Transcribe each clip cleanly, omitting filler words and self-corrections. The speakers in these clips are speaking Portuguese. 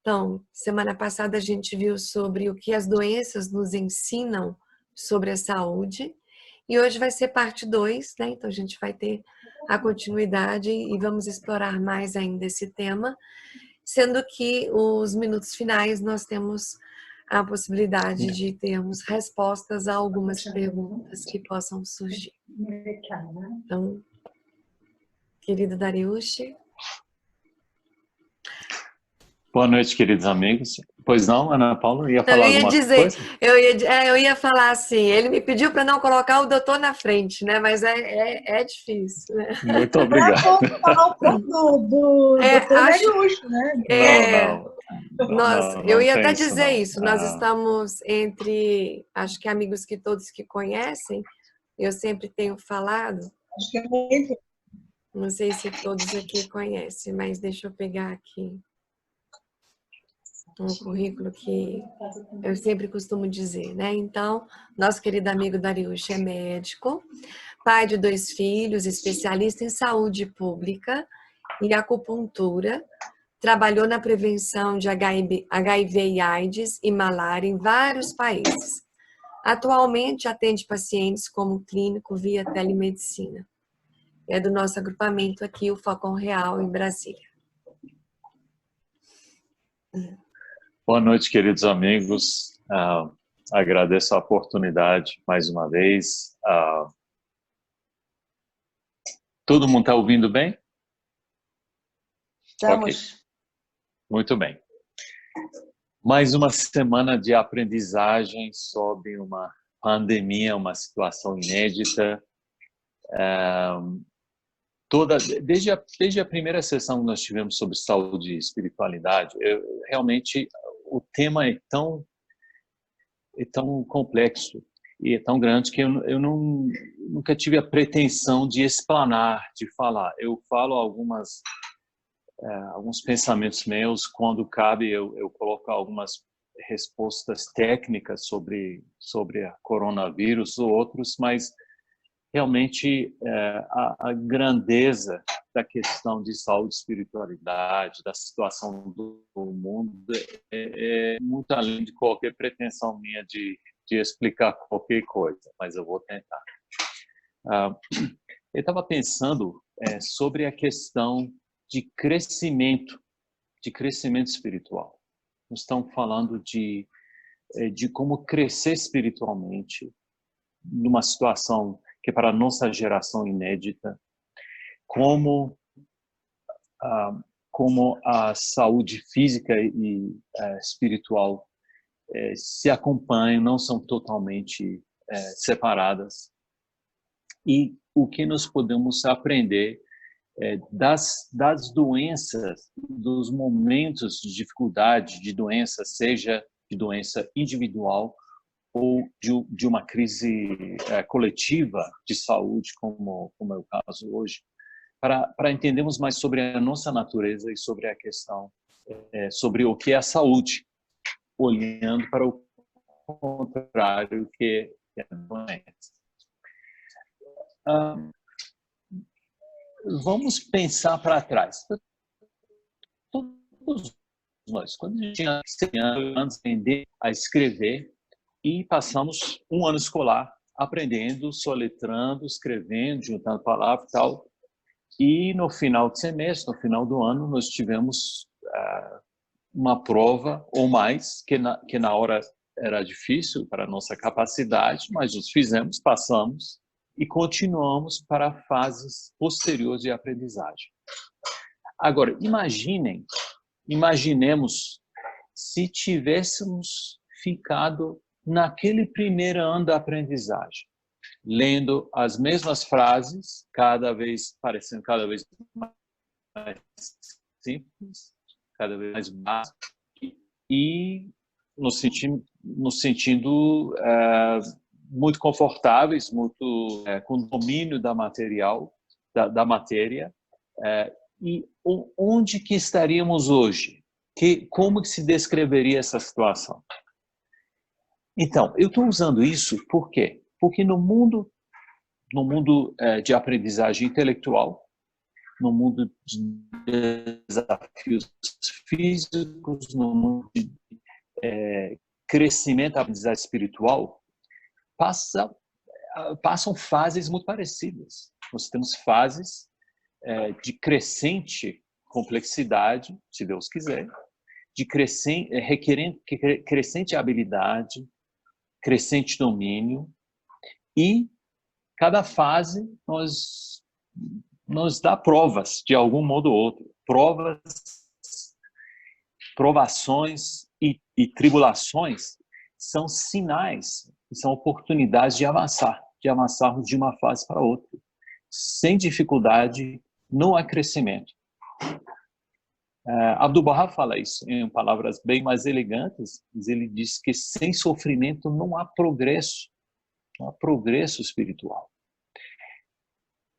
Então, semana passada a gente viu sobre o que as doenças nos ensinam sobre a saúde, e hoje vai ser parte 2, né? Então a gente vai ter a continuidade e vamos explorar mais ainda esse tema, sendo que os minutos finais nós temos a possibilidade de termos respostas a algumas perguntas que possam surgir. Então, querido Dariush. Boa noite, queridos amigos. Pois não, Ana Paula, ia falar alguma coisa? Eu ia falar assim, ele me pediu para não colocar o doutor na frente, né? Mas é difícil, né? Muito obrigado. Falar um pouco do doutor Dariush, né? Eu ia até dizer isso, nós estamos entre, acho que amigos que todos que conhecem, eu sempre tenho falado, acho que é muito. Não sei se todos aqui conhecem, mas deixa eu pegar aqui um currículo que eu sempre costumo dizer, né? Então, nosso querido amigo Dariush é médico, pai de 2 filhos, especialista em saúde pública e acupuntura, trabalhou na prevenção de HIV e AIDS e malária em vários países. Atualmente atende pacientes como clínico via telemedicina. É do nosso agrupamento aqui, o Falcão Real, em Brasília. Boa noite, queridos amigos. Agradeço a oportunidade mais uma vez. Todo mundo está ouvindo bem? Estamos. Okay. Muito bem. Mais uma semana de aprendizagem sobre uma pandemia, uma situação inédita. Desde a primeira sessão que nós tivemos sobre saúde e espiritualidade, realmente o tema é tão complexo e é tão grande que eu nunca tive a pretensão de explanar, de falar. Eu falo alguns pensamentos meus, quando cabe eu coloco algumas respostas técnicas sobre a coronavírus ou outros, mas realmente a grandeza da questão de saúde e espiritualidade, da situação do mundo, é muito além de qualquer pretensão minha de explicar qualquer coisa, mas eu vou tentar. Eu estava pensando sobre a questão de crescimento espiritual. Nós estamos falando de como crescer espiritualmente numa situação que para a nossa geração inédita, como a saúde física e espiritual se acompanham, não são totalmente separadas, e o que nós podemos aprender das doenças, dos momentos de dificuldade, de doença, seja de doença individual ou de uma crise coletiva de saúde, como é o caso hoje, para entendermos mais sobre a nossa natureza e sobre a questão, sobre o que é a saúde, olhando para o contrário, que é a doença. Vamos pensar para trás. Todos nós, quando a gente tinha 100 anos, aprender a escrever, e passamos um ano escolar aprendendo, soletrando, escrevendo, juntando palavras e tal. E no final de semestre, no final do ano, nós tivemos uma prova ou mais, que na hora era difícil para a nossa capacidade, mas nós fizemos, passamos e continuamos para fases posteriores de aprendizagem. Agora, imaginemos se tivéssemos ficado naquele primeiro ano da aprendizagem, lendo as mesmas frases, parecendo cada vez mais simples, cada vez mais básicas, e nos sentindo muito confortáveis, muito com domínio da matéria, e onde que estaríamos hoje? Como que se descreveria essa situação? Então, eu estou usando isso por quê? Porque no mundo de aprendizagem intelectual, no mundo de desafios físicos, no mundo de crescimento da aprendizagem espiritual, passam fases muito parecidas. Nós temos fases de crescente complexidade, se Deus quiser, de requerendo crescente habilidade, crescente domínio, e cada fase nos dá provas, de algum modo ou outro. Provações e tribulações são sinais, são oportunidades de avançarmos de uma fase para outra. Sem dificuldade, não há crescimento. Abdu'l-Bahá fala isso em palavras bem mais elegantes. Ele diz que sem sofrimento não há progresso espiritual.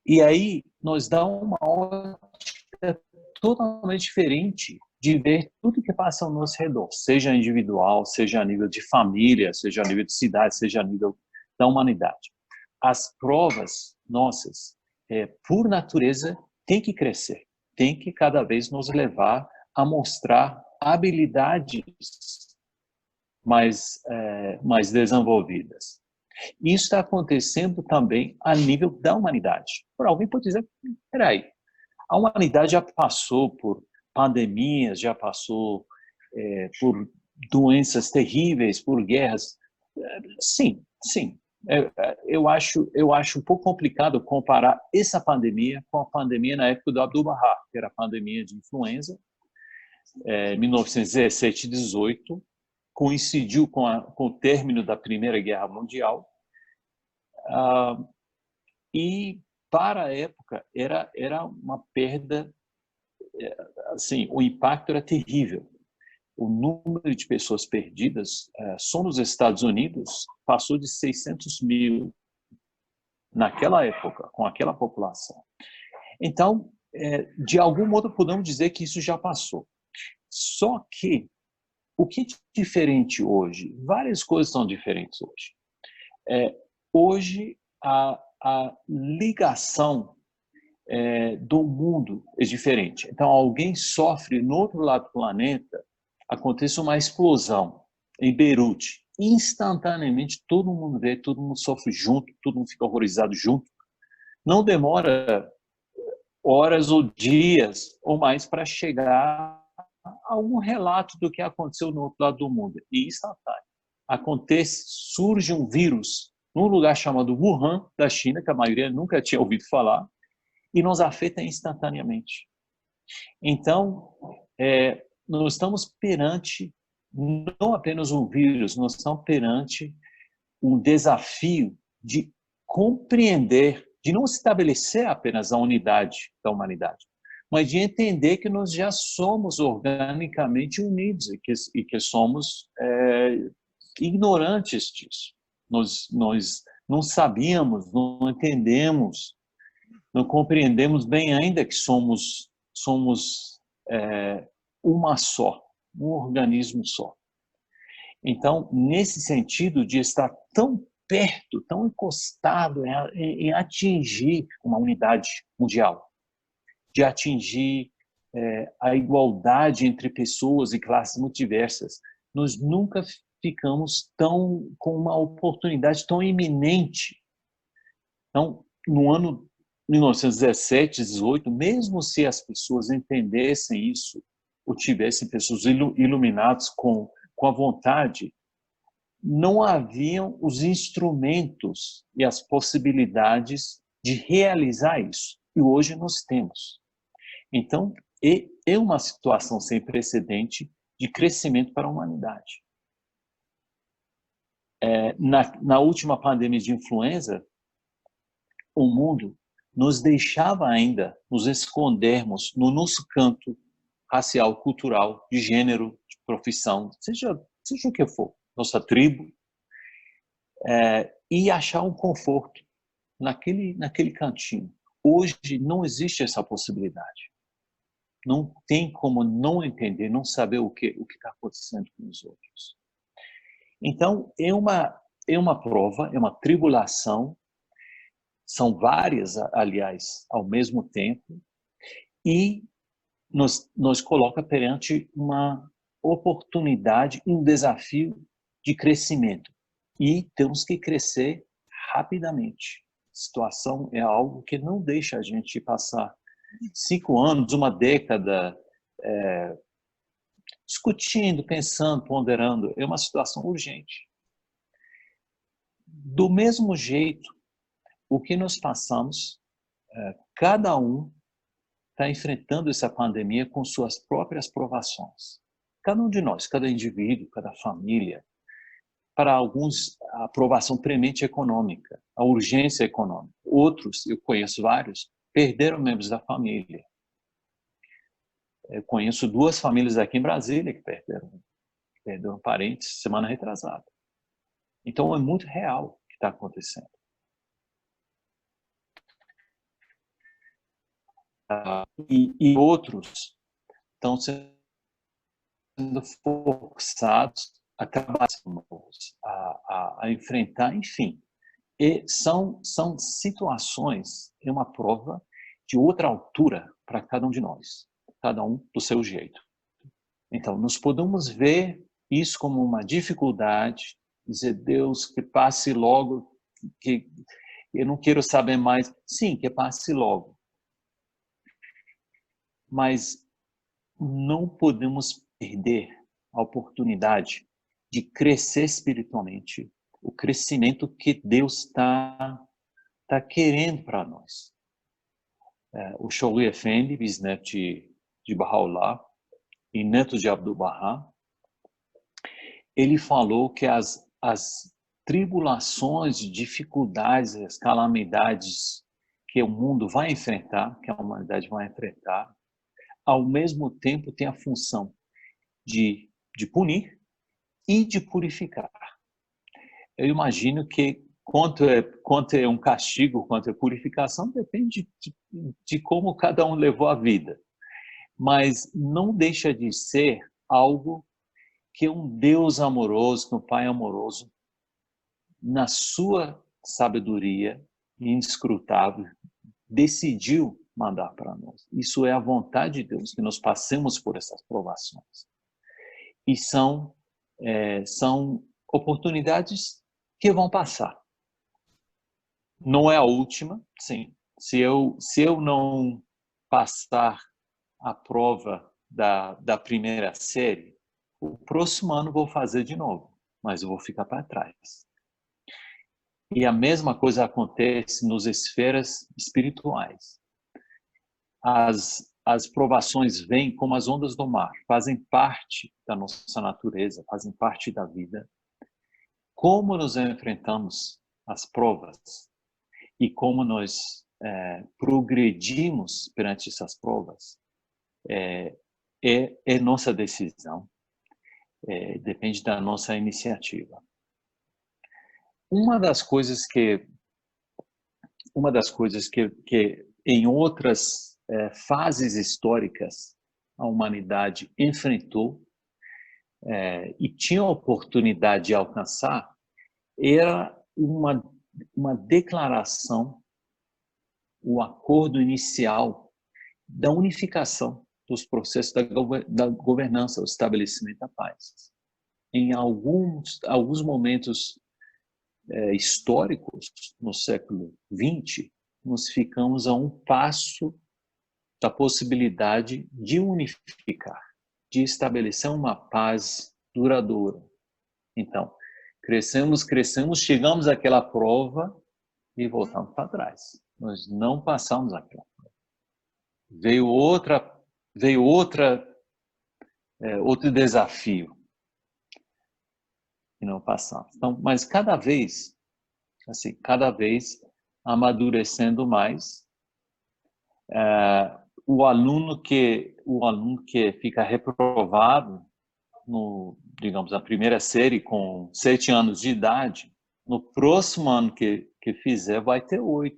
E aí nos dá uma ótica totalmente diferente de ver tudo que passa ao nosso redor, seja individual, seja a nível de família, seja a nível de cidade, seja a nível da humanidade. As provas nossas, por natureza, têm que crescer, têm que cada vez nos levar a mostrar habilidades mais desenvolvidas. Isso está acontecendo também a nível da humanidade. Alguém pode dizer, peraí, a humanidade já passou por pandemias, já passou por doenças terríveis, por guerras. Sim. Eu acho um pouco complicado comparar essa pandemia com a pandemia na época do Abdu'l-Bahá, que era a pandemia de influenza, 1917 e 18, coincidiu com o término da Primeira Guerra Mundial, e para a época era uma perda, assim, o impacto era terrível. O número de pessoas perdidas só nos Estados Unidos passou de 600 mil naquela época, com aquela população. Então, de algum modo podemos dizer que isso já passou. Só que o que é diferente hoje? Várias coisas são diferentes hoje. Hoje, a ligação do mundo é diferente. Então, alguém sofre no outro lado do planeta, acontece uma explosão em Beirute. Instantaneamente, todo mundo vê, todo mundo sofre junto, todo mundo fica horrorizado junto. Não demora horas ou dias ou mais para chegar a algum relato do que aconteceu no outro lado do mundo. E instantâneo. Surge um vírus num lugar chamado Wuhan, da China, que a maioria nunca tinha ouvido falar, e nos afeta instantaneamente. Então, nós estamos perante não apenas um vírus, nós estamos perante um desafio de compreender, de não estabelecer apenas a unidade da humanidade, mas de entender que nós já somos organicamente unidos e que somos ignorantes disso. Nós não sabíamos, não entendemos, não compreendemos bem ainda que somos uma só, um organismo só. Então, nesse sentido de estar tão perto, tão encostado em atingir uma unidade mundial, de atingir a igualdade entre pessoas e classes muito diversas, nós nunca ficamos com uma oportunidade tão iminente. Então, no ano 1917, 18, mesmo se as pessoas entendessem isso, ou tivessem pessoas iluminadas com a vontade, não haviam os instrumentos e as possibilidades de realizar isso. E hoje nós temos. Então, é uma situação sem precedente de crescimento para a humanidade. Na última pandemia de influenza, o mundo nos deixava ainda nos escondermos no nosso canto racial, cultural, de gênero, de profissão, seja o que for, nossa tribo, e achar um conforto naquele cantinho. Hoje não existe essa possibilidade. Não tem como não entender, não saber o que está acontecendo com os outros. Então, é uma prova, é uma tribulação, são várias, aliás, ao mesmo tempo, e nos coloca perante uma oportunidade, um desafio de crescimento. E temos que crescer rapidamente. A situação é algo que não deixa a gente passar 5 anos, uma década, discutindo, pensando, ponderando. É uma situação urgente. Do mesmo jeito, o que nós passamos, cada um está enfrentando essa pandemia com suas próprias provações. Cada um de nós, cada indivíduo, cada família. Para alguns, a provação premente econômica, a urgência econômica. Outros, eu conheço vários, perderam membros da família. Eu conheço 2 famílias aqui em Brasília que perderam parentes semana retrasada. Então, é muito real o que está acontecendo. E outros estão sendo forçados a trabalhar, a enfrentar, enfim. E são situações, é uma prova de outra altura para cada um de nós, cada um do seu jeito. Então, nós podemos ver isso como uma dificuldade, dizer, Deus, que passe logo, que eu não quero saber mais. Sim, que passe logo. Mas não podemos perder a oportunidade de crescer espiritualmente, o crescimento que Deus está querendo para nós. O Shaul Efendi, bisneto de Baha'u'lláh e neto de Abdu'l-Bahá, ele falou que as tribulações, dificuldades, as calamidades que o mundo vai enfrentar, que a humanidade vai enfrentar, ao mesmo tempo tem a função de punir e de purificar. Eu imagino que quanto é um castigo, quanto é purificação, depende de como cada um levou a vida. Mas não deixa de ser algo que um Deus amoroso, que um Pai amoroso, na sua sabedoria inescrutável, decidiu mandar para nós. Isso é a vontade de Deus, que nós passemos por essas provações. E são oportunidades que vão passar. Não é a última, sim. Se eu não passar a prova da primeira série, o próximo ano vou fazer de novo, mas eu vou ficar para trás. E a mesma coisa acontece nas esferas espirituais. As provações vêm como as ondas do mar, fazem parte da nossa natureza, fazem parte da vida. Como nos enfrentamos as provas e como nós progredimos perante essas provas é nossa decisão, depende da nossa iniciativa. Uma das coisas que em outras fases históricas a humanidade enfrentou e tinha a oportunidade de alcançar era uma declaração, o acordo inicial da unificação dos processos da governança, o estabelecimento da paz. Em alguns momentos históricos, no século XX, nós ficamos a um passo da possibilidade de unificar, de estabelecer uma paz duradoura. Então, crescemos, chegamos àquela prova e voltamos para trás. Nós não passamos aquela prova. Veio outro desafio e não passamos. Então, mas cada vez amadurecendo mais, o aluno que fica reprovado digamos, na primeira série com 7 anos de idade, no próximo ano que fizer vai ter 8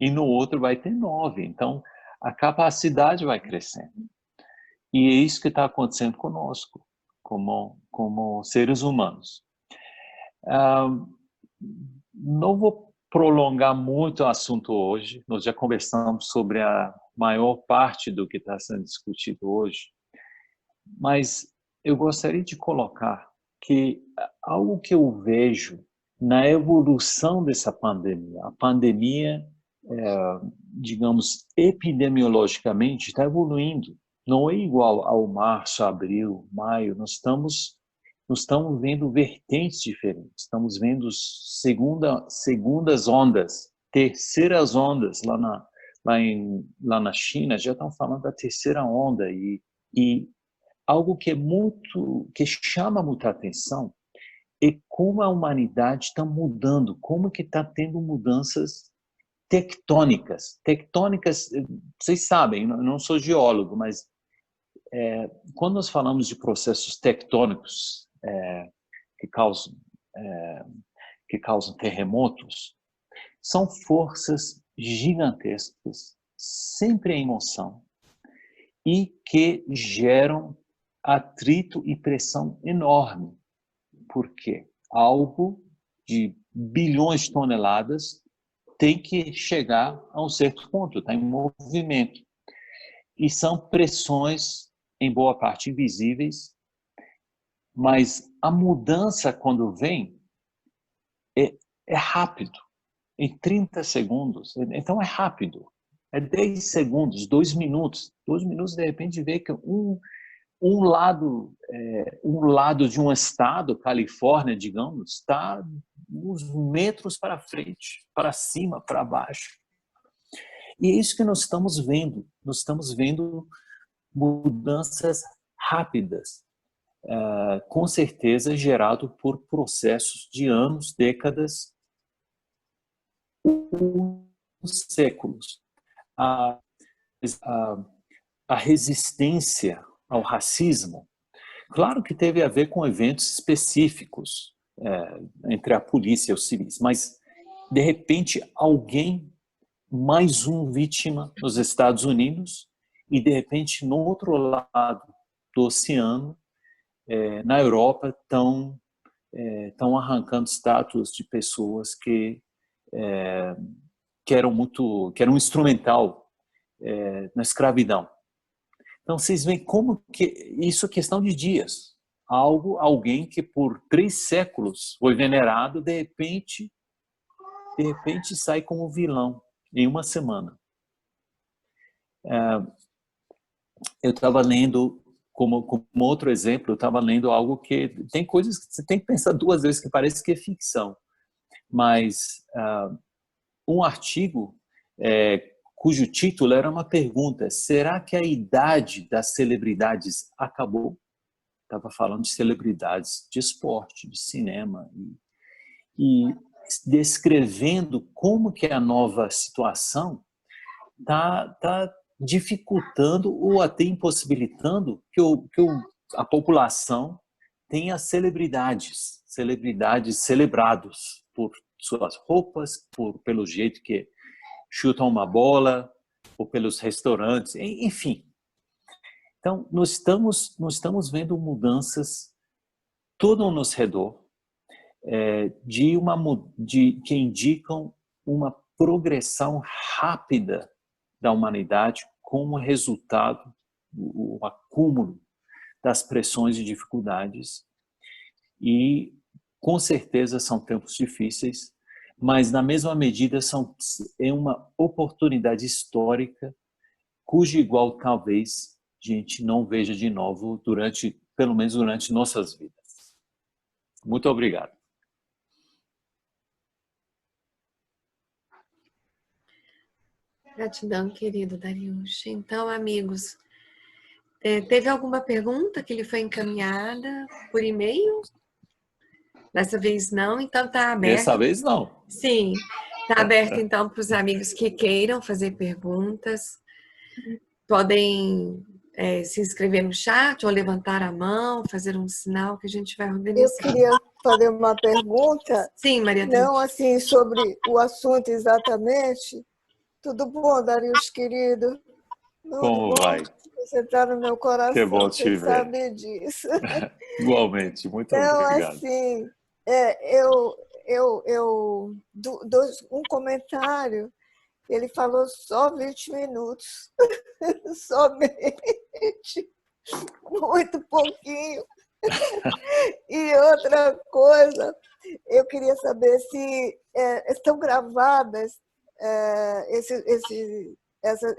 e no outro vai ter 9. Então, a capacidade vai crescendo. E é isso que está acontecendo conosco, como seres humanos. Não vou prolongar muito o assunto hoje. Nós já conversamos sobre a maior parte do que está sendo discutido hoje, mas eu gostaria de colocar que algo que eu vejo na evolução dessa pandemia, a pandemia, digamos, epidemiologicamente está evoluindo. Não é igual ao março, abril, maio. Nós estamos vendo vertentes diferentes. Estamos vendo segundas ondas, terceiras ondas. Lá na China já estão falando da terceira onda. E algo que chama muita atenção é como a humanidade está mudando, como que está tendo mudanças tectônicas. Tectônicas, vocês sabem, eu não sou geólogo, mas quando nós falamos de processos tectônicos que causam terremotos, são forças gigantescas, sempre em moção, e que geram atrito e pressão enorme. Por quê? Algo de bilhões de toneladas tem que chegar a um certo ponto, está em movimento. E são pressões, em boa parte, invisíveis, mas a mudança, quando vem, é rápido, em 30 segundos. Então, é rápido. É 10 segundos, 2 minutos. 2 minutos, de repente, vê que um lado de um estado, Califórnia, digamos, está uns metros para frente, para cima, para baixo. E é isso que nós estamos vendo. Nós estamos vendo mudanças rápidas, com certeza gerado por processos de anos, décadas, séculos. A resistência ao racismo, claro que teve a ver com eventos específicos entre a polícia e os civis, mas, de repente, mais um vítima nos Estados Unidos e, de repente, no outro lado do oceano, na Europa, estão arrancando estátuas de pessoas que eram instrumental na escravidão. Então, vocês veem como que isso é questão de dias. Alguém que por 3 séculos foi venerado, de repente sai como vilão em uma semana. Eu estava lendo, como outro exemplo, eu estava lendo algo que tem coisas que você tem que pensar 2 vezes, que parece que é ficção. Mas um artigo cujo título era uma pergunta: será que a idade das celebridades acabou? Estava falando de celebridades de esporte, de cinema, e descrevendo como que a nova situação está dificultando ou até impossibilitando que a população tenha celebridades celebrados por suas roupas, pelo jeito que chutam uma bola, ou pelos restaurantes, enfim. Então, nós estamos vendo mudanças todo ao nosso redor, que indicam uma progressão rápida da humanidade como resultado, o acúmulo das pressões e dificuldades. E, com certeza, são tempos difíceis, mas, na mesma medida, é uma oportunidade histórica cujo igual, talvez, a gente não veja de novo pelo menos durante nossas vidas. Muito obrigado. Gratidão, querido Dariush. Então, amigos, teve alguma pergunta que lhe foi encaminhada por e-mail? Dessa vez não, então está aberto. Dessa vez não. Sim, está aberto então para os amigos que queiram fazer perguntas. Podem se inscrever no chat ou levantar a mão, fazer um sinal que a gente vai organizar. Eu queria fazer uma pergunta. Sim, Maria. Não assim sobre o assunto exatamente. Tudo bom, Dariush, querido? Como vai? Você está no meu coração, que bom te você ver. sabe disso. Igualmente, muito então, obrigado. Assim, um comentário. Ele falou só 20 minutos. Somente. Muito pouquinho. E outra coisa, eu queria saber se estão gravadas,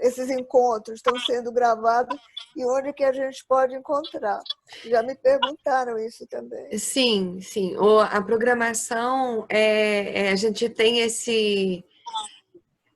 esses encontros estão sendo gravados e onde que a gente pode encontrar. Já me perguntaram isso também. Sim, sim. A programação, a gente tem esse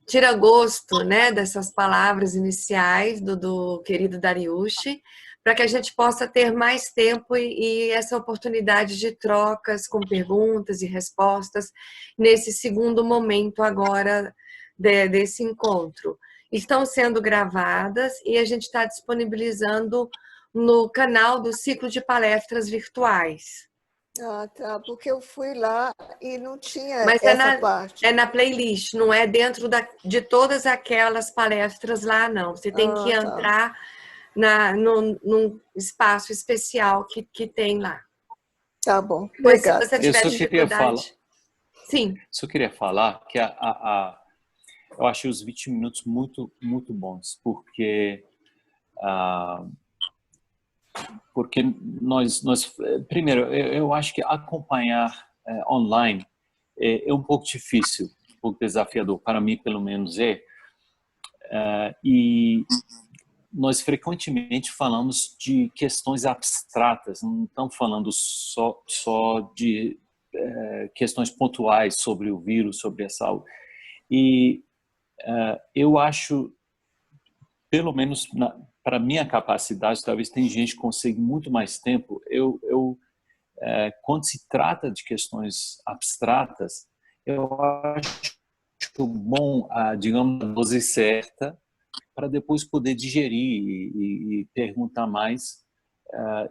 tira-gosto, né, dessas palavras iniciais do querido Dariush, para que a gente possa ter mais tempo e essa oportunidade de trocas com perguntas e respostas nesse segundo momento agora desse encontro. Estão sendo gravadas e a gente está disponibilizando no canal do ciclo de palestras virtuais. Ah, tá, porque eu fui lá e não tinha Mas essa parte. É na playlist, não é dentro de todas aquelas palestras lá, não. Você tem que entrar num espaço especial que tem lá. Tá bom, Pois, se obrigada. você tiver dificuldade... Sim. Só queria falar que eu achei os 20 minutos muito, muito bons, porque nós primeiro, eu acho que acompanhar online é um pouco difícil, um pouco desafiador, para mim pelo menos e nós frequentemente falamos de questões abstratas, não estamos falando só de questões pontuais sobre o vírus, sobre a saúde. E eu acho, pelo menos para minha capacidade, talvez tem gente que consiga muito mais tempo, quando se trata de questões abstratas, eu acho bom, digamos, a dose certa, para depois poder digerir e perguntar mais.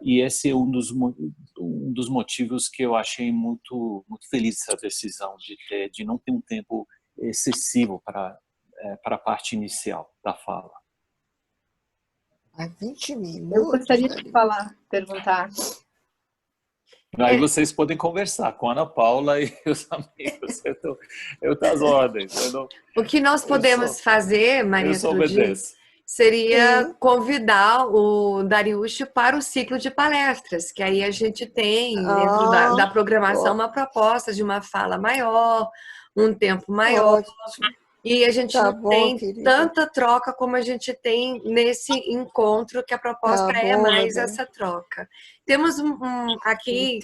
E esse é um dos motivos que eu achei muito, muito feliz essa decisão de não ter um tempo excessivo para a parte inicial da fala. 20 minutos? Eu gostaria de perguntar. Aí vocês podem conversar com a Ana Paula e os amigos. Eu estou às ordens. O que nós podemos fazer, Maria Trudin, seria convidar o Dariush para o ciclo de palestras, que aí a gente tem dentro da programação uma proposta de uma fala maior, um tempo maior. Ótimo. E a gente não tem tanta troca como a gente tem nesse encontro, que a proposta é mais essa troca. Temos aqui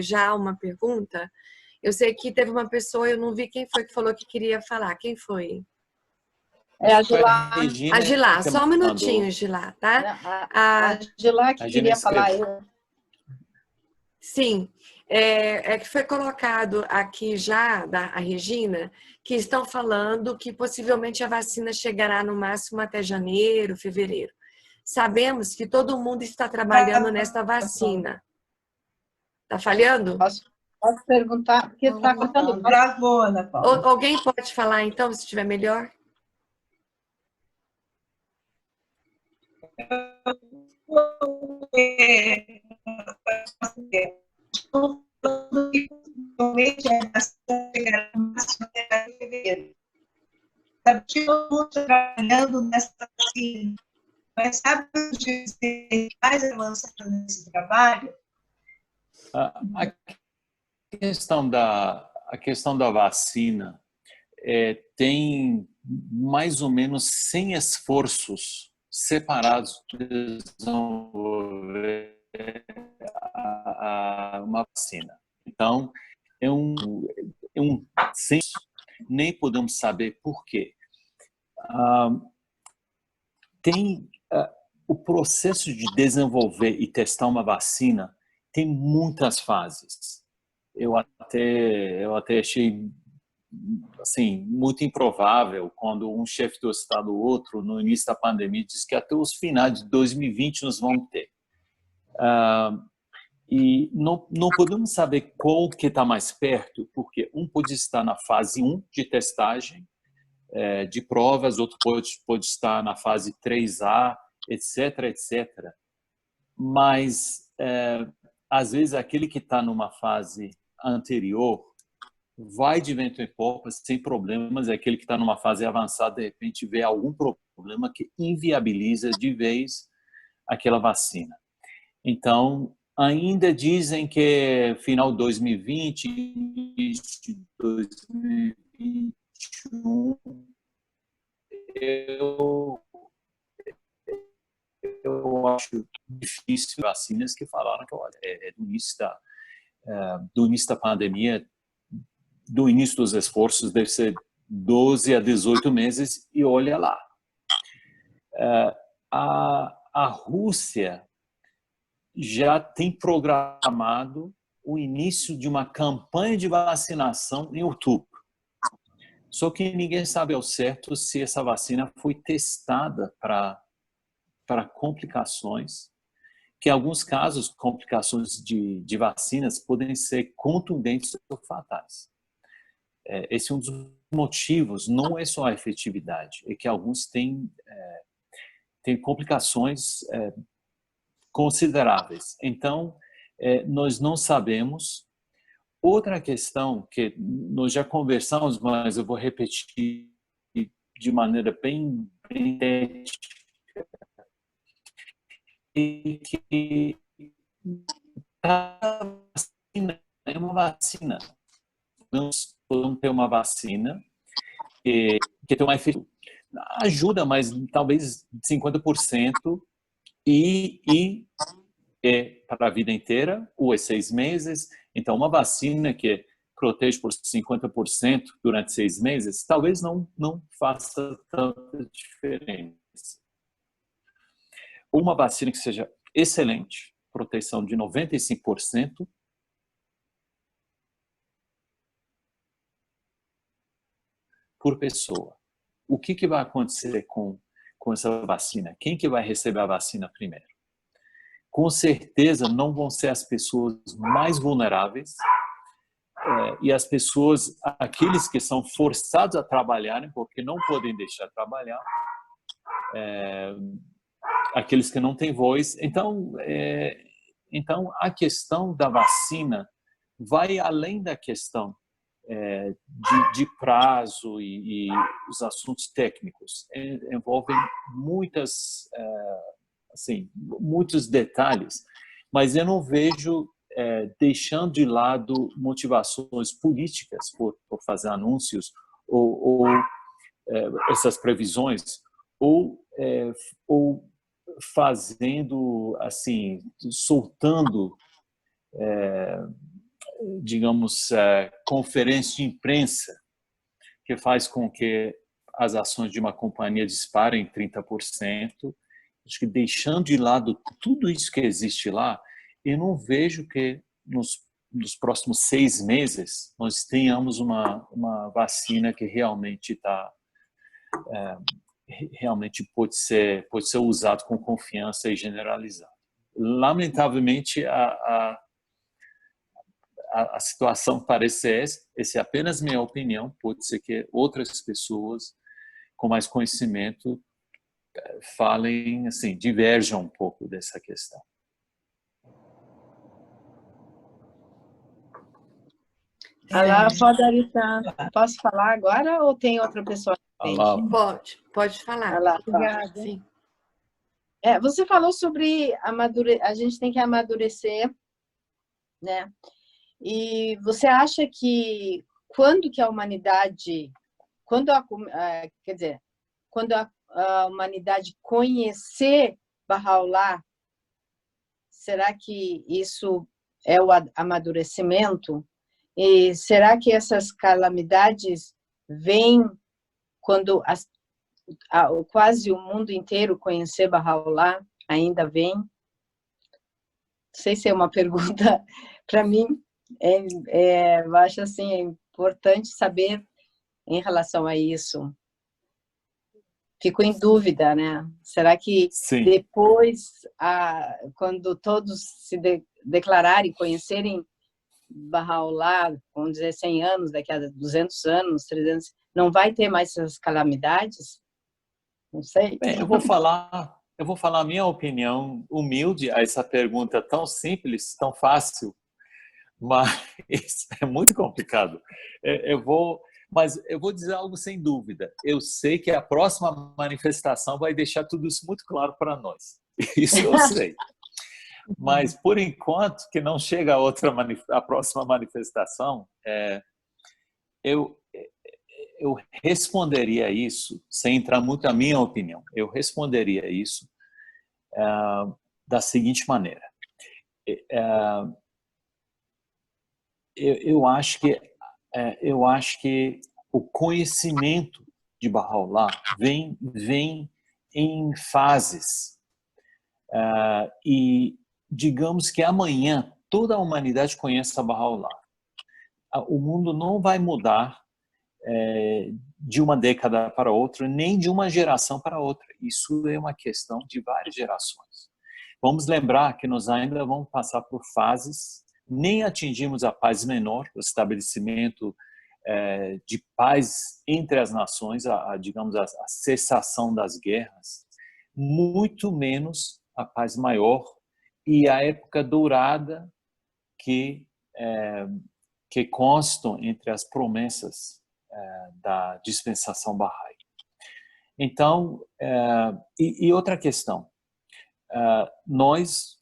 já uma pergunta. Eu sei que teve uma pessoa, eu não vi quem foi que falou que queria falar. Quem foi? É a Gilá. A Gilá, só um minutinho, Gilá, tá? A Gilá que queria falar. Sim, que foi colocado aqui já, a Regina, que estão falando que possivelmente a vacina chegará no máximo até janeiro, fevereiro. Sabemos que todo mundo está trabalhando nesta vacina. Está falhando? Posso perguntar? Porque está cortando. Travou, Ana Paula. Alguém pode falar, então, se estiver melhor? Está todo mundo trabalhando nessa vacina, mas sabe dizer mais avançado nesse trabalho? A questão da vacina tem mais ou menos 100 esforços separados de desenvolver uma vacina. Então, nem podemos saber por quê. O processo de desenvolver e testar uma vacina tem muitas fases. Eu até achei assim, muito improvável quando um chefe do Estado ou outro, no início da pandemia, disse que até os finais de 2020 nós vamos ter. E não podemos saber qual que está mais perto, porque um pode estar na fase 1 de testagem, de provas, outro pode estar na fase 3A, etc., etc. Mas, às vezes, aquele que está numa fase anterior vai de vento em popa, sem problemas, é aquele que está numa fase avançada, de repente vê algum problema que inviabiliza de vez aquela vacina. Então, ainda dizem que é final de 2020, início de 2021, eu acho difícil vacinas que falaram que, olha, do início da pandemia, do início dos esforços, deve ser 12 a 18 meses, e olha lá. A Rússia já tem programado o início de uma campanha de vacinação em outubro. Só que ninguém sabe ao certo se essa vacina foi testada para complicações, que em alguns casos, complicações de vacinas podem ser contundentes ou fatais. Esse é um dos motivos, não é só a efetividade, é que alguns têm complicações consideráveis. Então, nós não sabemos. Outra questão que nós já conversamos, mas eu vou repetir de maneira bem técnica, é que a vacina é uma vacina. Nós podemos ter uma vacina que tem uma efeito. Ajuda, mas talvez 50%, e é para a vida inteira, ou é 6 meses. Então, uma vacina que protege por 50% durante 6 meses, talvez não faça tanta diferença. Uma vacina que seja excelente, proteção de 95%, por pessoa. O que vai acontecer com essa vacina? Quem que vai receber a vacina primeiro? Com certeza não vão ser as pessoas mais vulneráveis e as pessoas, aqueles que são forçados a trabalharem porque não podem deixar de trabalhar, aqueles que não têm voz. Então a questão da vacina vai além da questão de prazo e os assuntos técnicos. Envolvem muitos detalhes, mas eu não vejo deixando de lado motivações políticas por fazer anúncios ou essas previsões, ou fazendo, assim, soltando digamos, conferência de imprensa, que faz com que as ações de uma companhia disparem 30%. Acho que deixando de lado tudo isso que existe lá, eu não vejo que nos próximos 6 meses nós tenhamos uma vacina que realmente realmente pode ser usado com confiança e generalizado. Lamentavelmente, a situação parece ser essa é apenas minha opinião, pode ser que outras pessoas com mais conhecimento falem, assim, diverjam um pouco dessa questão. Olá, posso falar agora ou tem outra pessoa? Pode falar. Olá, Obrigada. Sim. Você falou sobre a gente tem que amadurecer, né? E você acha que quando a humanidade conhecer Bahá'u'lláh, será que isso é o amadurecimento? E será que essas calamidades vêm quando quase o mundo inteiro conhecer Bahá'u'lláh? Ainda vem? Não sei se é uma pergunta para mim. Eu acho assim, é importante saber em relação a isso. Fico em dúvida, né? Será que Sim. depois, quando todos se declararem, conhecerem Bahá'u'lláh, vamos dizer 100 anos, daqui a 200 anos, 300, não vai ter mais essas calamidades? Não sei. Bem, eu vou falar a minha opinião humilde a essa pergunta tão simples, tão fácil. Mas é muito complicado. Mas eu vou dizer algo sem dúvida. Eu sei que a próxima manifestação vai deixar tudo isso muito claro para nós. Isso eu sei. Mas, por enquanto, que não chega a próxima manifestação, eu responderia isso, sem entrar muito na minha opinião, eu responderia isso da seguinte maneira. Eu acho que o conhecimento de Baha'u'lláh vem em fases. E digamos que amanhã toda a humanidade conhece a Baha'u'lláh. O mundo não vai mudar de uma década para outra, nem de uma geração para outra. Isso é uma questão de várias gerações. Vamos lembrar que nós ainda vamos passar por fases, nem atingimos a paz menor, o estabelecimento de paz entre as nações, digamos, a cessação das guerras, muito menos a paz maior e a época dourada que constam entre as promessas da dispensação Bahá'í. Então, e outra questão, nós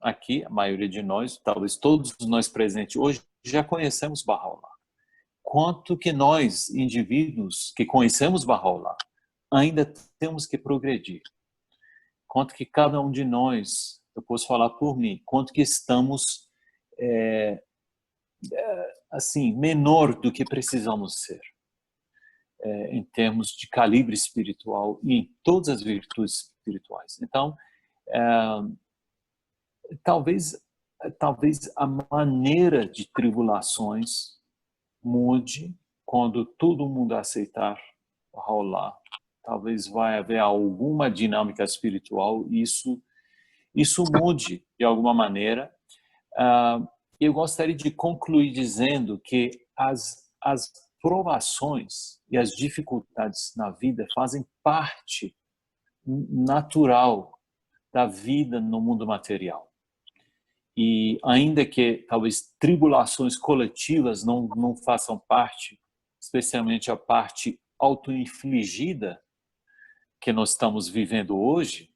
aqui, a maioria de nós, talvez todos nós presentes hoje, já conhecemos Baha'u'lláh. Quanto que nós, indivíduos que conhecemos Baha'u'lláh, ainda temos que progredir. Quanto que cada um de nós, eu posso falar por mim, quanto que estamos assim, menor do que precisamos ser, em termos de calibre espiritual e em todas as virtudes espirituais. Então, talvez a maneira de tribulações mude quando todo mundo aceitar Baha'u'lláh. Talvez vai haver alguma dinâmica espiritual e isso mude de alguma maneira. Eu gostaria de concluir dizendo que as provações e as dificuldades na vida fazem parte natural da vida no mundo material. E ainda que talvez tribulações coletivas não façam parte, especialmente a parte autoinfligida que nós estamos vivendo hoje,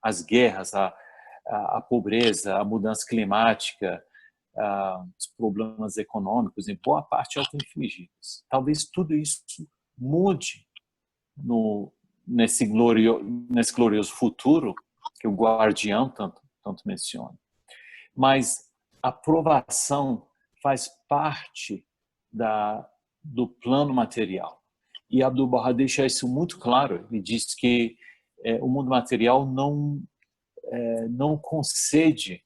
as guerras, a pobreza, a mudança climática, os problemas econômicos, em boa parte autoinfligidos. Talvez tudo isso mude nesse glorioso futuro que o Guardião tanto menciona. Mas a provação faz parte do plano material. E Abdu'l-Bahá deixa isso muito claro. Ele diz que o mundo material não concede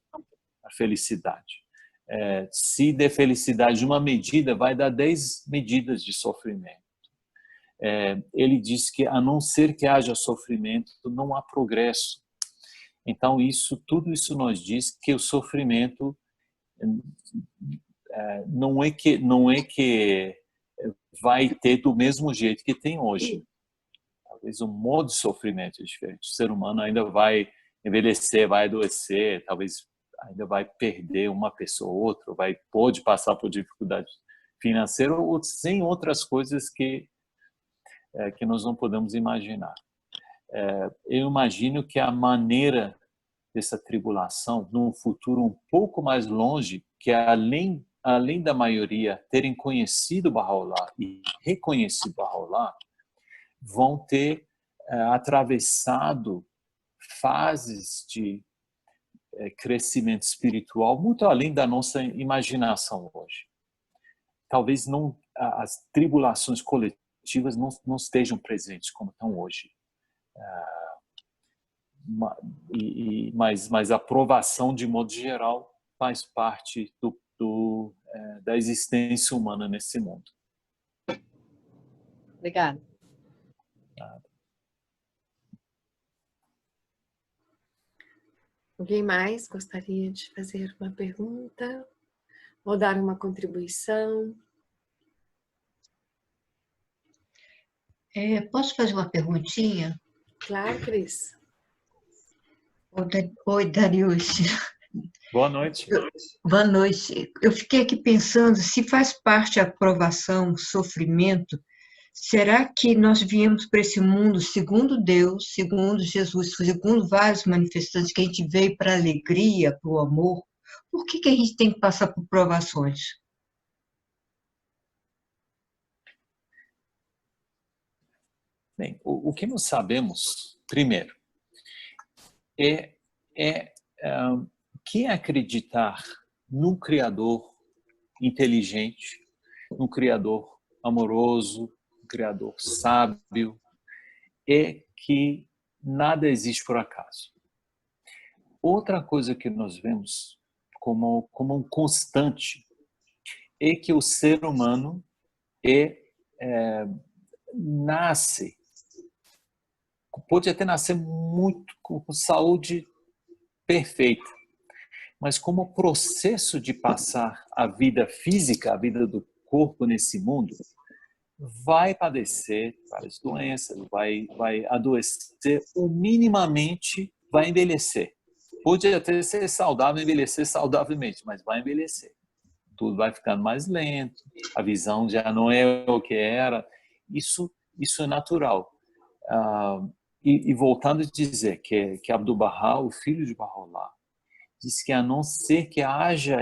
a felicidade. Se der felicidade uma medida, vai dar 10 medidas de sofrimento. Ele diz que, a não ser que haja sofrimento, não há progresso. Então, tudo isso nos diz que o sofrimento não é que vai ter do mesmo jeito que tem hoje. Talvez o modo de sofrimento é diferente. O ser humano ainda vai envelhecer, vai adoecer, talvez ainda vai perder uma pessoa ou outra, pode passar por dificuldade financeira ou sem outras coisas que nós não podemos imaginar. Eu imagino que a maneira dessa tribulação, num futuro um pouco mais longe, que além da maioria terem conhecido Baha'u'lláh e reconhecido Baha'u'lláh, vão ter atravessado fases de crescimento espiritual muito além da nossa imaginação hoje. Talvez as tribulações coletivas não estejam presentes como estão hoje. Mas a provação, de modo geral, faz parte da existência humana nesse mundo. Obrigada. Alguém mais gostaria de fazer uma pergunta ou dar uma contribuição? Posso fazer uma perguntinha? Claro, Cris. Oi, Darius. Boa noite. Boa noite. Eu fiquei aqui pensando, se faz parte a provação, o sofrimento, será que nós viemos para esse mundo segundo Deus, segundo Jesus, segundo vários manifestantes, que a gente veio para a alegria, para o amor? Por que a gente tem que passar por provações? Bem, o que nós sabemos, primeiro, que é acreditar num Criador inteligente, num Criador amoroso, um Criador sábio, é que nada existe por acaso. Outra coisa que nós vemos como um constante é que o ser humano nasce, pode até nascer muito com saúde perfeita, mas como processo de passar a vida física, a vida do corpo nesse mundo, vai padecer várias doenças, vai adoecer ou minimamente vai envelhecer. Pode até ser saudável, envelhecer saudavelmente, mas vai envelhecer. Tudo vai ficando mais lento, a visão já não é o que era. Isso é natural. E voltando a dizer que Abdu'l-Bahá, o filho de Baha'u'lláh, diz que a não ser que hajam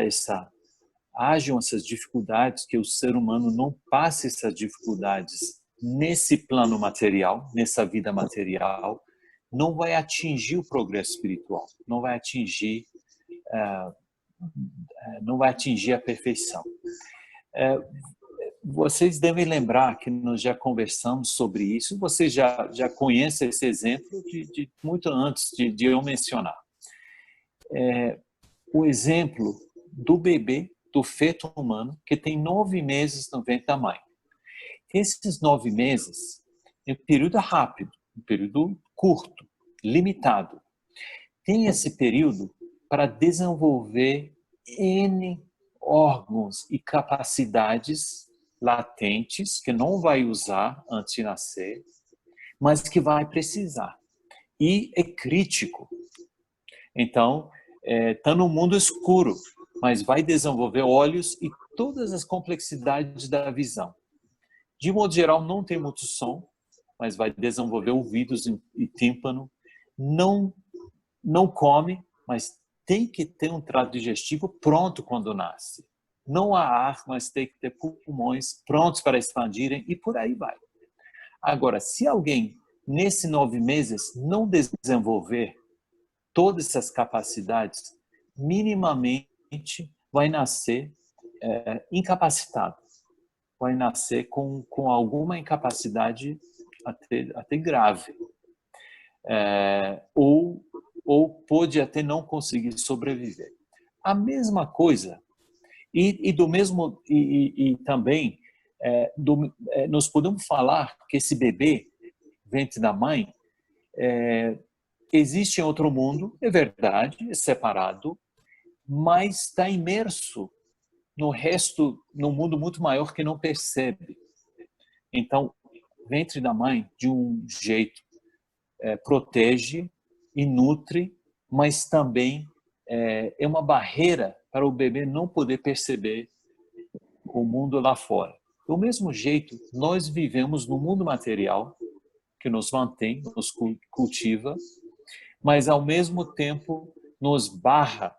essas dificuldades, que o ser humano não passe essas dificuldades nesse plano material, nessa vida material, não vai atingir o progresso espiritual, não vai atingir a perfeição. Vocês devem lembrar que nós já conversamos sobre isso, vocês já conhecem esse exemplo de muito antes de eu mencionar. O exemplo do bebê, do feto humano, que tem 9 meses no ventre da mãe. Esses 9 meses é um período rápido, um período curto, limitado. Tem esse período para desenvolver N órgãos e capacidades latentes que não vai usar antes de nascer, mas que vai precisar. E é crítico. Então, está no mundo escuro, mas vai desenvolver olhos e todas as complexidades da visão. De modo geral, não tem muito som, mas vai desenvolver ouvidos e tímpano. Não come, mas tem que ter um trato digestivo pronto quando nasce. Não há ar, mas tem que ter pulmões prontos para expandirem e por aí vai. Agora, se alguém, nesses 9 meses, não desenvolver todas essas capacidades, minimamente vai nascer incapacitado. Vai nascer com alguma incapacidade até grave. Ou pode até não conseguir sobreviver. A mesma coisa, e também nós podemos falar que esse bebê, ventre da mãe, existe em outro mundo, é verdade, é separado, mas está imerso no mundo muito maior que não percebe. Então, ventre da mãe, de um jeito, protege e nutre, mas também é uma barreira para o bebê não poder perceber o mundo lá fora. Do mesmo jeito, nós vivemos no mundo material, que nos mantém, nos cultiva, mas ao mesmo tempo nos barra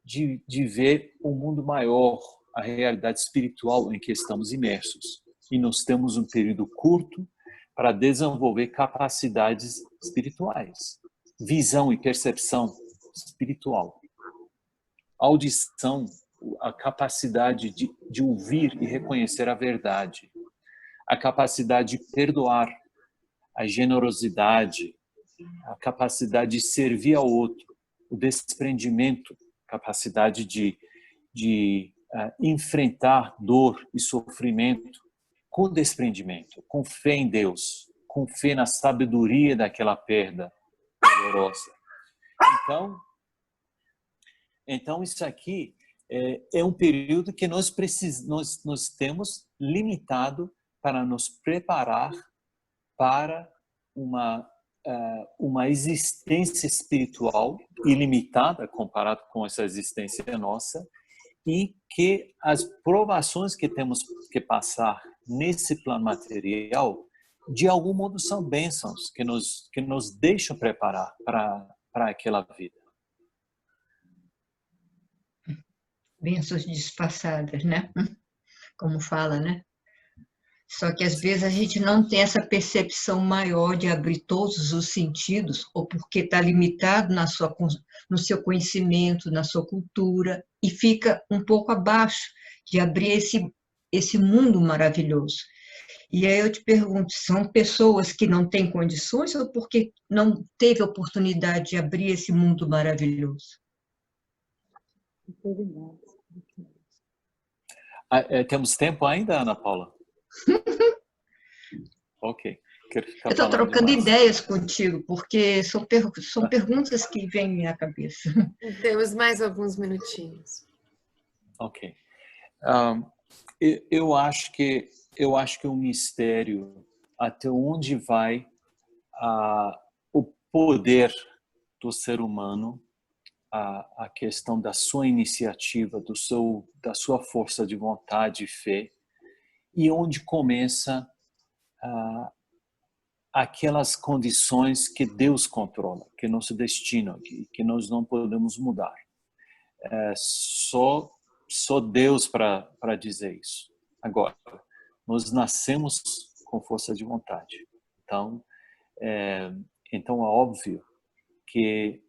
de ver o mundo maior, a realidade espiritual em que estamos imersos. E nós temos um período curto para desenvolver capacidades espirituais, visão e percepção espiritual, audição, a capacidade de ouvir e reconhecer a verdade, a capacidade de perdoar, a generosidade, a capacidade de servir ao outro, o desprendimento, capacidade de enfrentar dor e sofrimento com desprendimento, com fé em Deus, com fé na sabedoria daquela perda dolorosa. Então isso aqui é um período que nós temos limitado para nos preparar para uma uma existência espiritual ilimitada comparado com essa existência nossa, e que as provações que temos que passar nesse plano material, de algum modo são bênçãos que nos deixam preparar para aquela vida. Bênçãos disfarçadas, né? Como fala, né? Só que às vezes a gente não tem essa percepção maior de abrir todos os sentidos, ou porque está limitado no seu conhecimento, na sua cultura, e fica um pouco abaixo de abrir esse mundo maravilhoso. E aí eu te pergunto, são pessoas que não têm condições ou porque não teve oportunidade de abrir esse mundo maravilhoso? Temos tempo ainda, Ana Paula? Ok. Eu estou trocando ideias contigo, porque são perguntas que vêm à minha cabeça. Temos mais alguns minutinhos. Ok. Eu acho que o mistério, até onde vai o poder do ser humano, a questão da sua iniciativa, da sua força de vontade e fé, e onde começa aquelas condições que Deus controla, que é nosso destino, que nós não podemos mudar. Só Deus para dizer isso. Agora, nós nascemos com força de vontade. Então é óbvio que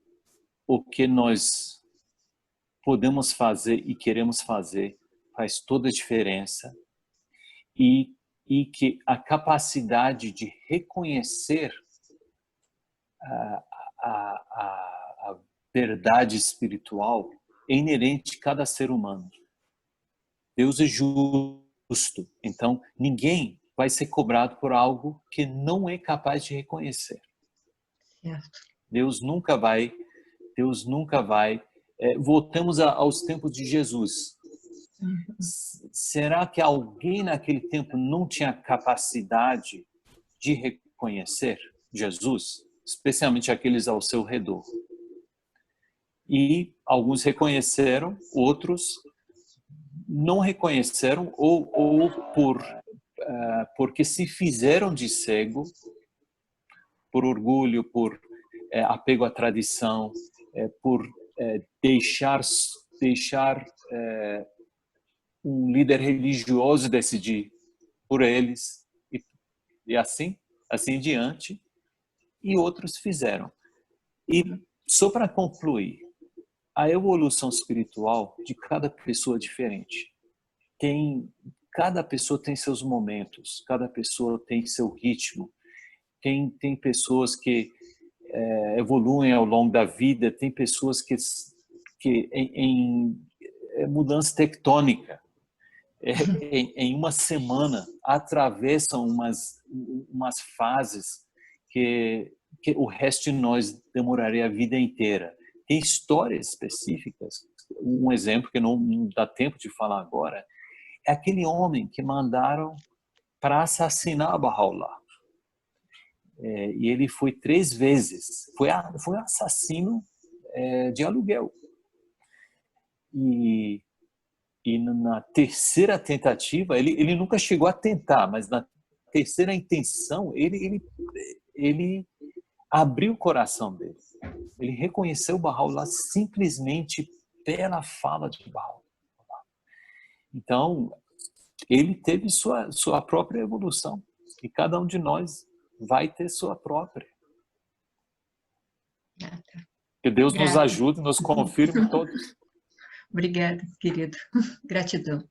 o que nós podemos fazer e queremos fazer faz toda a diferença, e que a capacidade de reconhecer a verdade espiritual é inerente a cada ser humano. Deus é justo, então ninguém vai ser cobrado por algo que não é capaz de reconhecer. Certo. Deus nunca vai. Voltamos aos tempos de Jesus. Será que alguém naquele tempo não tinha capacidade de reconhecer Jesus? Especialmente aqueles ao seu redor. E alguns reconheceram, outros não reconheceram, ou porque se fizeram de cego, por orgulho, por apego à tradição, por deixar um líder religioso decidir por eles, e assim em diante, e outros fizeram. E só para concluir, a evolução espiritual de cada pessoa é diferente. Cada pessoa tem seus momentos, cada pessoa tem seu ritmo. Tem pessoas que evoluem ao longo da vida, tem pessoas que em mudança tectônica, em uma semana atravessam umas fases que o resto de nós demoraria a vida inteira. Tem histórias específicas. Um exemplo que não dá tempo de falar agora é aquele homem que mandaram para assassinar Bahá'u'lláh. E ele foi 3 vezes. Foi um assassino de aluguel. E na terceira tentativa, ele nunca chegou a tentar, mas na terceira intenção, ele abriu o coração dele. Ele reconheceu Bahá'u'lláh simplesmente pela fala de Bahá'u'lláh. Então, ele teve sua própria evolução. E cada um de nós vai ter sua própria. Que Deus nos ajude, nos confirme todos. Obrigada, querido. Gratidão.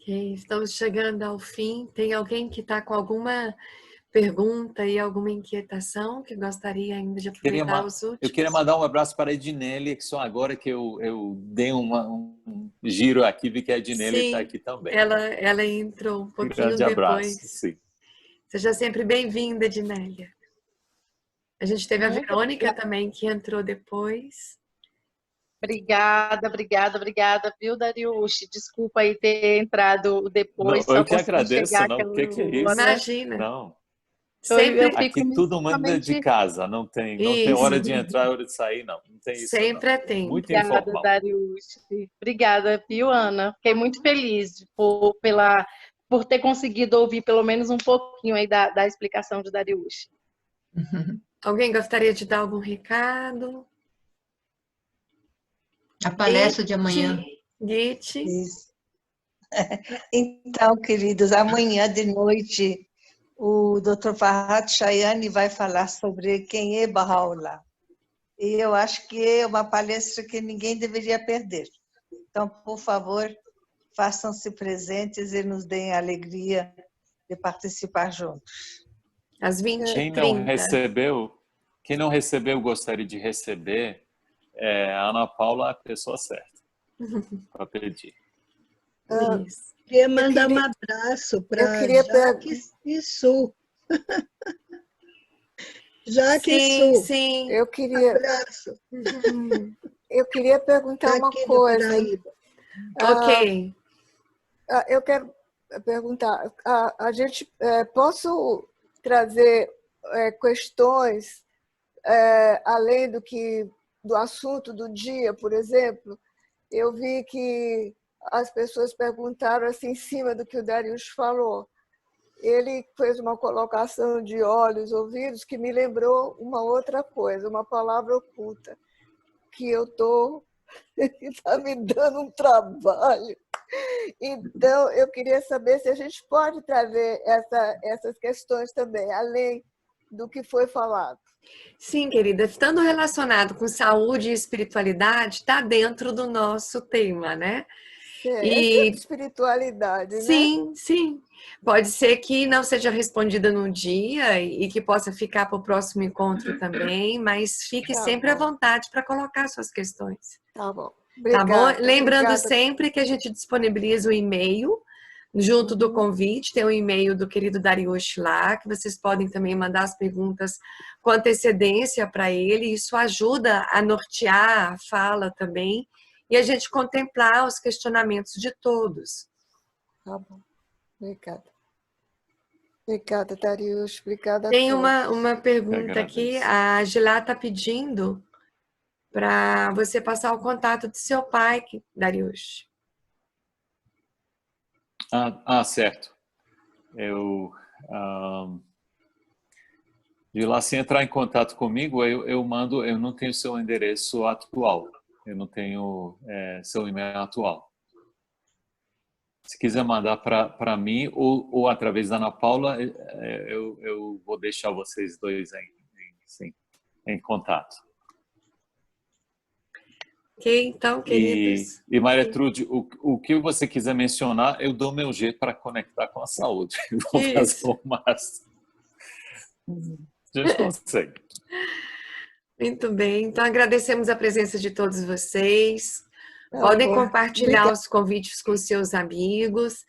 Ok, estamos chegando ao fim. Tem alguém que está com alguma pergunta e alguma inquietação que gostaria ainda de aproveitar os últimos? Eu queria mandar um abraço para a Ednélia, que só agora que eu dei um giro aqui, vi que a Ednélia está aqui também. Ela entrou um pouquinho grande depois. Abraço, sim. Seja sempre bem-vinda, Ednélia. A gente teve a Verônica também, que entrou depois. Obrigada, viu, Dariush? Desculpa aí ter entrado depois. Não, eu que agradeço, não. O que é isso? Imagina. Não. Sempre, eu fico Aqui tudo manda de casa, não tem hora de entrar, hora de sair, não. Não tem isso, sempre não. é tempo. Muito Obrigada, informal. Darius. Obrigada, viu, Ana? Fiquei muito feliz por ter conseguido ouvir pelo menos um pouquinho aí da explicação de Darius. Alguém gostaria de dar algum recado? A palestra de amanhã. Gite. Isso. Então, queridos, amanhã de noite o Dr. Farhad Chayani vai falar sobre quem é Baha'u'lláh. E eu acho que é uma palestra que ninguém deveria perder. Então, por favor, façam-se presentes e nos deem a alegria de participar juntos. Às 20h30. Quem não recebeu, gostaria de receber, a Ana Paula é a pessoa certa para pedir. Isso. Queria mandar um abraço para Jaques e Su. Jaques e Su. Sim. Eu queria, Abraço. eu queria perguntar uma Daqui do coisa. Piraíba. Ok. Eu quero perguntar, a gente posso trazer questões além do assunto do dia, por exemplo? Eu vi que as pessoas perguntaram assim em cima do que o Darius falou. Ele fez uma colocação de olhos, ouvidos, que me lembrou uma outra coisa, uma palavra oculta, que está me dando um trabalho. Então, eu queria saber se a gente pode trazer essas questões também, além do que foi falado. Sim, querida, estando relacionado com saúde e espiritualidade, está dentro do nosso tema, né? É espiritualidade, né? Sim, sim. Pode ser que não seja respondida no dia e que possa ficar para o próximo encontro também, mas fique sempre à vontade para colocar suas questões. Tá bom. Tá bom? Obrigada, Lembrando obrigada. sempre que a gente disponibiliza o e-mail junto do convite, tem o e-mail do querido Darius lá, que vocês podem também mandar as perguntas com antecedência para ele, isso ajuda a nortear a fala também e a gente contemplar os questionamentos de todos. Tá bom. Obrigada. Obrigada, Darius. Obrigada a Tem todos. uma pergunta aqui, a Gilá está pedindo para você passar o contato do seu pai, Darius. Certo. De lá, se entrar em contato comigo, eu mando, eu não tenho seu endereço atual, eu não tenho seu e-mail atual. Se quiser mandar para mim ou através da Ana Paula, eu vou deixar vocês dois em contato. Ok, então, queridos. E Maria Trude, o que você quiser mencionar, eu dou meu jeito para conectar com a saúde. Eu vou fazer o máximo. A gente consegue. Muito bem. Então, agradecemos a presença de todos vocês. Tá Podem bom. compartilhar Obrigada. os convites com seus amigos.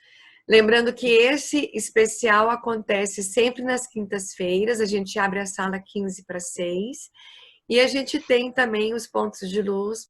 Lembrando que esse especial acontece sempre nas quintas-feiras. A gente abre a sala 15 para 6. E a gente tem também os pontos de luz